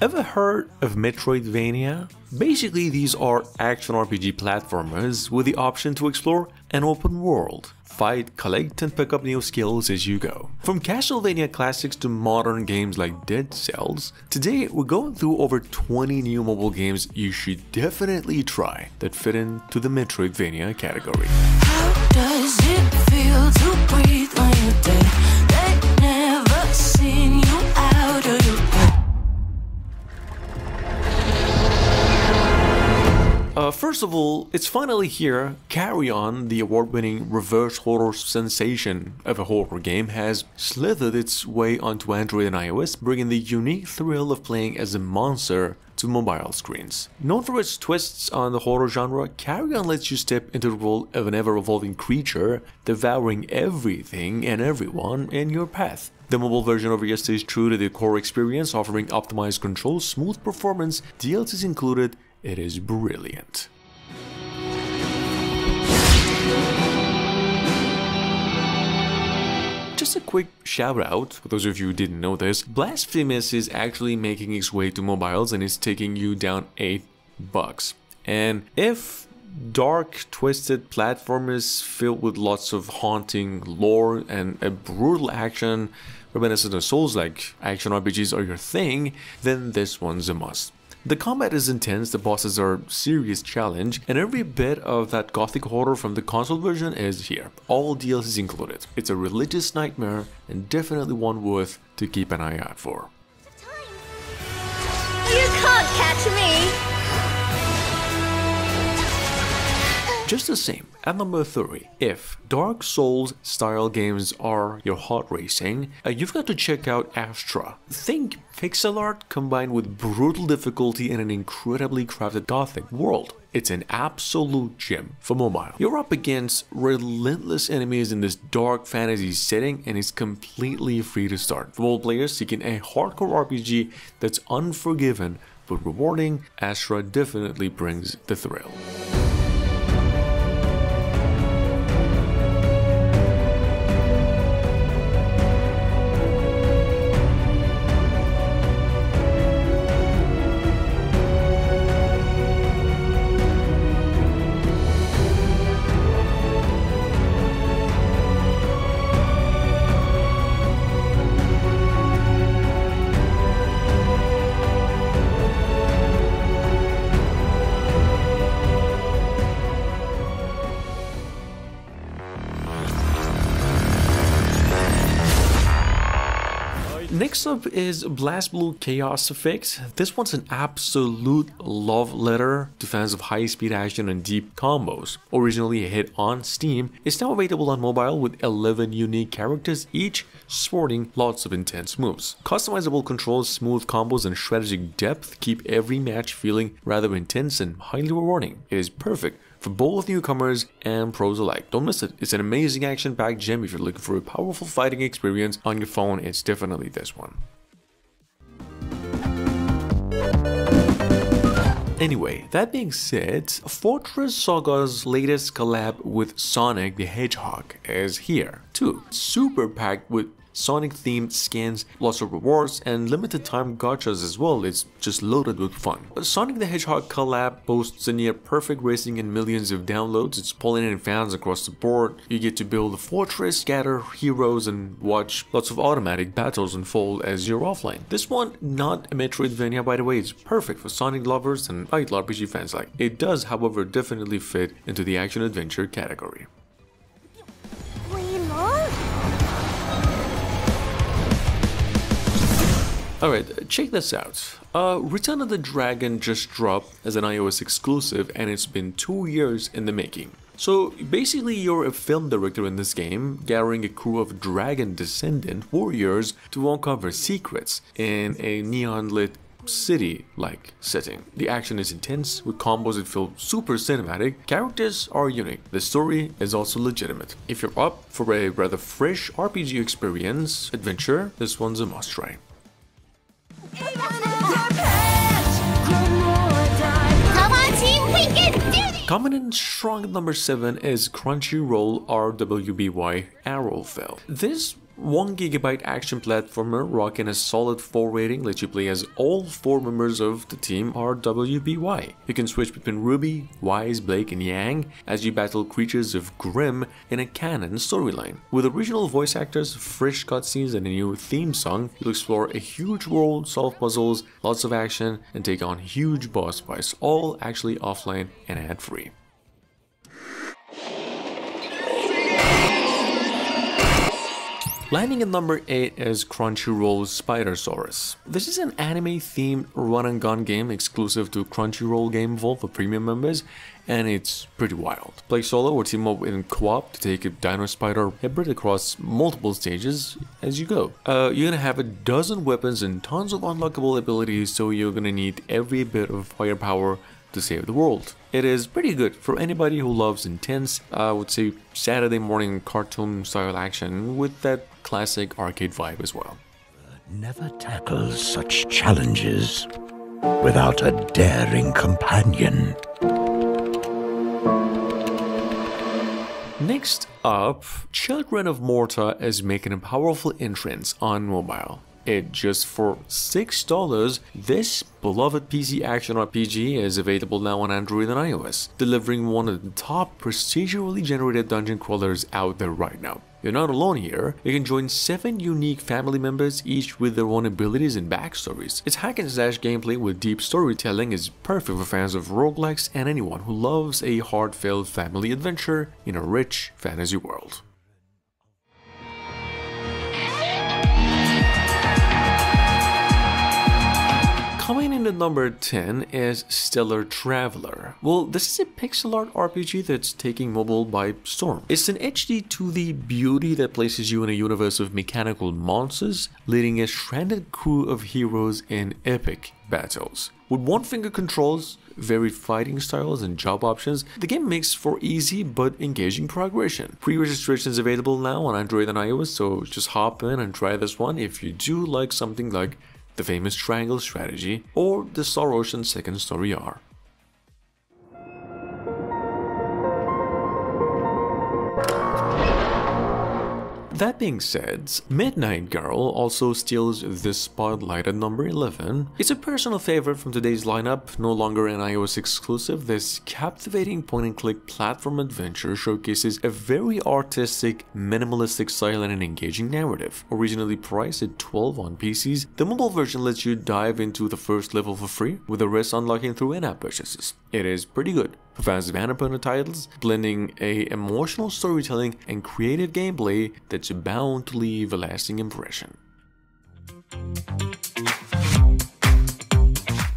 Ever heard of Metroidvania? Basically, these are action RPG platformers with the option to explore an open world. Fight, collect, and pick up new skills as you go. From Castlevania classics to modern games like Dead Cells, today we're going through over 20 new mobile games you should definitely try that fit into the Metroidvania category. How does it feel to breathe when you're dead? They never seen you out of your bed. First of all, it's finally here. Carry On, the award-winning reverse horror sensation of a horror game, has slithered its way onto Android and iOS, bringing the unique thrill of playing as a monster to mobile screens. Known for its twists on the horror genre, Carry On lets you step into the role of an ever-evolving creature, devouring everything and everyone in your path. The mobile version over here stays true to the core experience, offering optimized controls, smooth performance, DLCs included. It is brilliant. Just a quick shout out, for those of you who didn't know this, Blasphemous is actually making its way to mobiles and is taking you down $8. And if dark, twisted platformers filled with lots of haunting lore and a brutal action reminiscent of Souls-like action RPGs are your thing, then this one's a must. The combat is intense, the bosses are a serious challenge, and every bit of that gothic horror from the console version is here, all DLCs included. It's a religious nightmare and definitely one worth to keep an eye out for. You can't catch me! Just the same, at number 3, if Dark Souls style games are your heart racing, you've got to check out Astra. Think pixel art combined with brutal difficulty and an incredibly crafted gothic world. It's an absolute gem for mobile. You're up against relentless enemies in this dark fantasy setting and it's completely free to start. For mobile players seeking a hardcore RPG that's unforgiving but rewarding, Astra definitely brings the thrill. Next up is BlazBlue Chaos Effect. This one's an absolute love letter to fans of high-speed action and deep combos. Originally a hit on Steam, it's now available on mobile with 11 unique characters, each sporting lots of intense moves. Customizable controls, smooth combos, and strategic depth keep every match feeling rather intense and highly rewarding. It is perfect for both newcomers and pros alike. Don't miss it. It's an amazing action-packed gem. If you're looking for a powerful fighting experience on your phone, it's definitely this one. Anyway, that being said, Fortress Saga's latest collab with Sonic the Hedgehog is here too. Super packed with Sonic-themed skins, lots of rewards, and limited time gachas as well. It's just loaded with fun. Sonic the Hedgehog Collab boasts a near-perfect racing and millions of downloads. It's pulling in fans across the board. You get to build a fortress, gather heroes, and watch lots of automatic battles unfold as you're offline. This one, not a Metroidvania by the way, it's perfect for Sonic lovers and light RPG fans alike. It does, however, definitely fit into the action-adventure category. Alright, check this out. Return of the Dragon just dropped as an iOS exclusive and it's been 2 years in the making. So basically you're a film director in this game, gathering a crew of dragon descendant warriors to uncover secrets in a neon-lit city-like setting. The action is intense, with combos that feel super cinematic, characters are unique, the story is also legitimate. If you're up for a rather fresh RPG experience, adventure, this one's a must try. Come on team, we can do this! Coming in strong at number 7 is Crunchyroll RWBY Arrowfell. This 1 GB action platformer rocking a solid 4 rating, lets you play as all 4 members of the team are WBY. You can switch between Ruby, Wise, Blake and Yang as you battle creatures of Grimm in a canon storyline. With original voice actors, fresh cutscenes and a new theme song, you'll explore a huge world, solve puzzles, lots of action and take on huge boss fights, all actually offline and ad-free. Landing at number 8 is Crunchyroll's Spider-Saurus. This is an anime-themed run-and-gun game exclusive to Crunchyroll Game Vault for premium members, and it's pretty wild. Play solo or team up in co-op to take a dino spider hybrid across multiple stages as you go. You're gonna have a dozen weapons and tons of unlockable abilities, so you're gonna need every bit of firepower to save the world. It is pretty good for anybody who loves intense, I would say Saturday morning cartoon style action with that classic arcade vibe as well. Never tackles such challenges without a daring companion. Next up, Children of Morta is making a powerful entrance on mobile. Just for $6, this beloved PC action RPG is available now on Android and iOS, delivering one of the top procedurally generated dungeon crawlers out there right now. You're not alone here. You can join 7 unique family members, each with their own abilities and backstories. Its hack and slash gameplay with deep storytelling is perfect for fans of roguelikes and anyone who loves a heartfelt family adventure in a rich fantasy world. Coming in at number 10 is Stellar Traveler. Well, this is a pixel art RPG that's taking mobile by storm. It's an HD 2D beauty that places you in a universe of mechanical monsters, leading a stranded crew of heroes in epic battles. With one-finger controls, varied fighting styles and job options, the game makes for easy but engaging progression. Pre-registration is available now on Android and iOS, so just hop in and try this one if you do like something like the famous Triangle Strategy or the Star Ocean Second Story R. That being said, Midnight Girl also steals the spotlight at number 11. It's a personal favorite from today's lineup, no longer an iOS exclusive. This captivating point-and-click platform adventure showcases a very artistic, minimalistic style and an engaging narrative. Originally priced at $12 on PCs, the mobile version lets you dive into the first level for free, with the rest unlocking through in-app purchases. It is pretty good for fans of Annapurna titles, blending a emotional storytelling and creative gameplay that's bound to leave a lasting impression.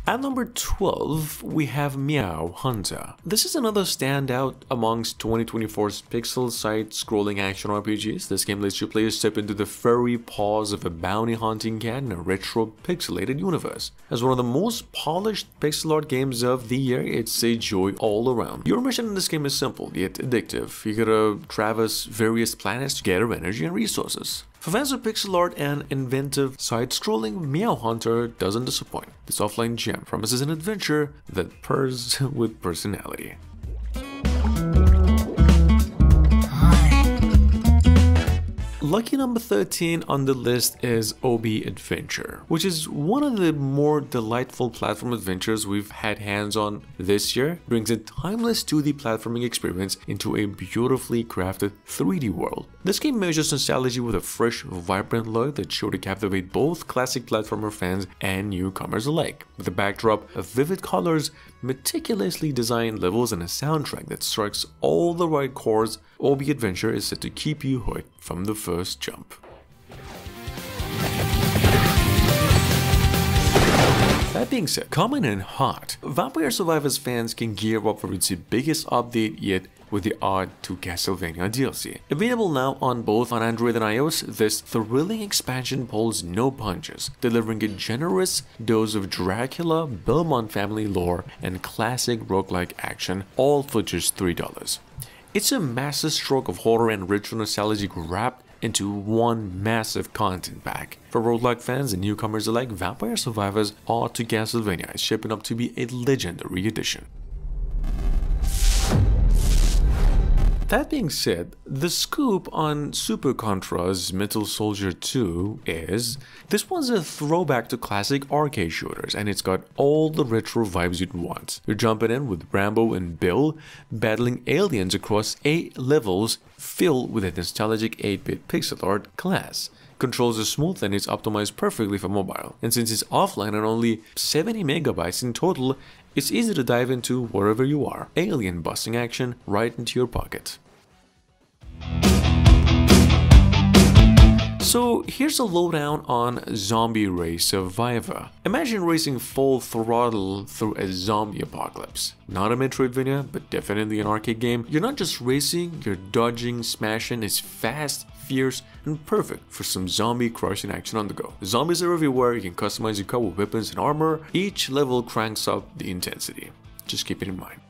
At number 12, we have Meow Hunter. This is another standout amongst 2024's pixel side-scrolling action RPGs. This game lets you players step into the furry paws of a bounty hunting cat in a retro pixelated universe. As one of the most polished pixel art games of the year, it's a joy all around. Your mission in this game is simple yet addictive. You gotta traverse various planets to gather energy and resources. For fans of pixel art and inventive side-scrolling, Meow Hunter doesn't disappoint. This offline gem promises an adventure that purrs with personality. Lucky number 13 on the list is Obi Adventure, which is one of the more delightful platform adventures we've had hands on this year. It brings a timeless 2D platforming experience into a beautifully crafted 3D world. This game measures nostalgia with a fresh, vibrant look that's sure to captivate both classic platformer fans and newcomers alike. With a backdrop of vivid colors, meticulously designed levels, and a soundtrack that strikes all the right chords, Obi Adventure is set to keep you hooked from the first jump. That being said, coming in hot, Vampire Survivors fans can gear up for its biggest update yet with the Ode to Castlevania DLC. Available now on both on Android and iOS, this thrilling expansion pulls no punches, delivering a generous dose of Dracula, Belmont family lore, and classic roguelike action, all for just $3. It's a massive stroke of horror and retro nostalgia wrapped into one massive content pack. For roguelike fans and newcomers alike, Vampire Survivors Ode to Castlevania is shaping up to be a legendary edition. That being said, the scoop on Super Contras Metal Soldier 2 is this one's a throwback to classic arcade shooters, and it's got all the retro vibes you'd want. You're jumping in with Rambo and Bill, battling aliens across 8 levels filled with a nostalgic 8-bit pixel art class. Controls are smooth and it's optimized perfectly for mobile, and since it's offline and only 70 megabytes in total, it's easy to dive into wherever you are. Alien busting action right into your pocket. So here's a lowdown on Zombie Race Survivor. Imagine racing full throttle through a zombie apocalypse. Not a Metroidvania, but definitely an arcade game. You're not just racing, you're dodging, smashing. It's fast, fierce, and perfect for some zombie crushing action on the go. The zombies are everywhere, you can customize your car with weapons and armor. Each level cranks up the intensity. Just keep it in mind.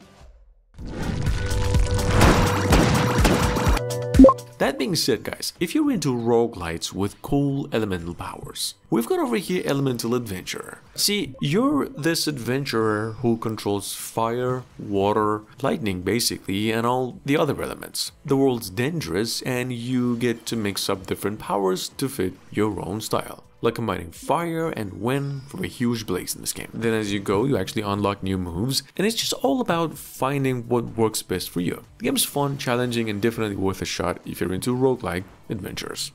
That being said, guys, if you're into roguelites with cool elemental powers, we've got over here Elemental Adventurer. See, you're this adventurer who controls fire, water, lightning basically, and all the other elements. The world's dangerous and you get to mix up different powers to fit your own style, like combining fire and wind for a huge blaze in this game. Then as you go, you actually unlock new moves, and it's just all about finding what works best for you. The game's fun, challenging, and definitely worth a shot if you're into roguelike adventures.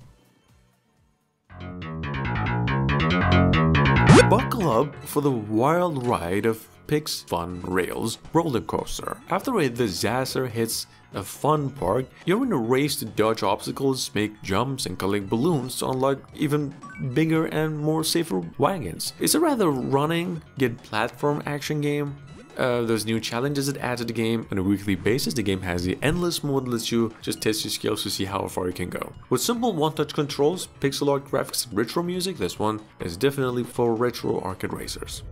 Buckle up for the wild ride of Pix Fun Rails Rollercoaster. After a disaster hits a fun park, you're in a race to dodge obstacles, make jumps, and collect balloons to unlock even bigger and more safer wagons. It's a rather running yet platform action game. There's new challenges that add to the game on a weekly basis. The game has the endless mode that lets you just test your skills to see how far you can go. With simple one-touch controls, pixel art graphics, and retro music, this one is definitely for retro arcade racers.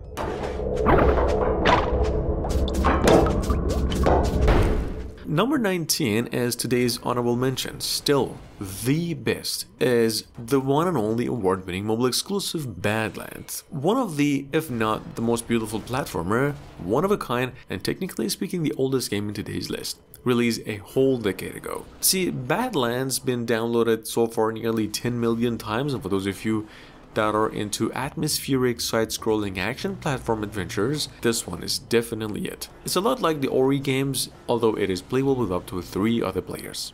Number 19 is today's honorable mention. Still, the best is the one and only award-winning mobile exclusive Badlands. One of the, if not the most beautiful platformer, one of a kind, and technically speaking the oldest game in today's list. Released a whole decade ago. See, Badlands been downloaded so far nearly 10 million times, and for those of you that are into atmospheric side-scrolling action platform adventures, this one is definitely it. It's a lot like the Ori games, although it is playable with up to 3 other players.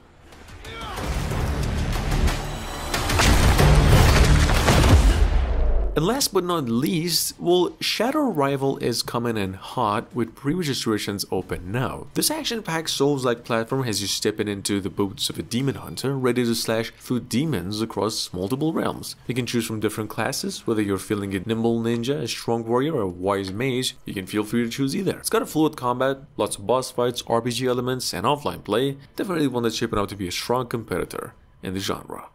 And last but not least, well, Shadow Rival is coming in hot with pre-registrations open now. This action-packed Souls-like platform has you stepping into the boots of a demon hunter ready to slash through demons across multiple realms. You can choose from different classes, whether you're feeling a nimble ninja, a strong warrior, or a wise mage, you can feel free to choose either. It's got a fluid combat, lots of boss fights, RPG elements, and offline play. Definitely one that's shaping out to be a strong competitor in the genre.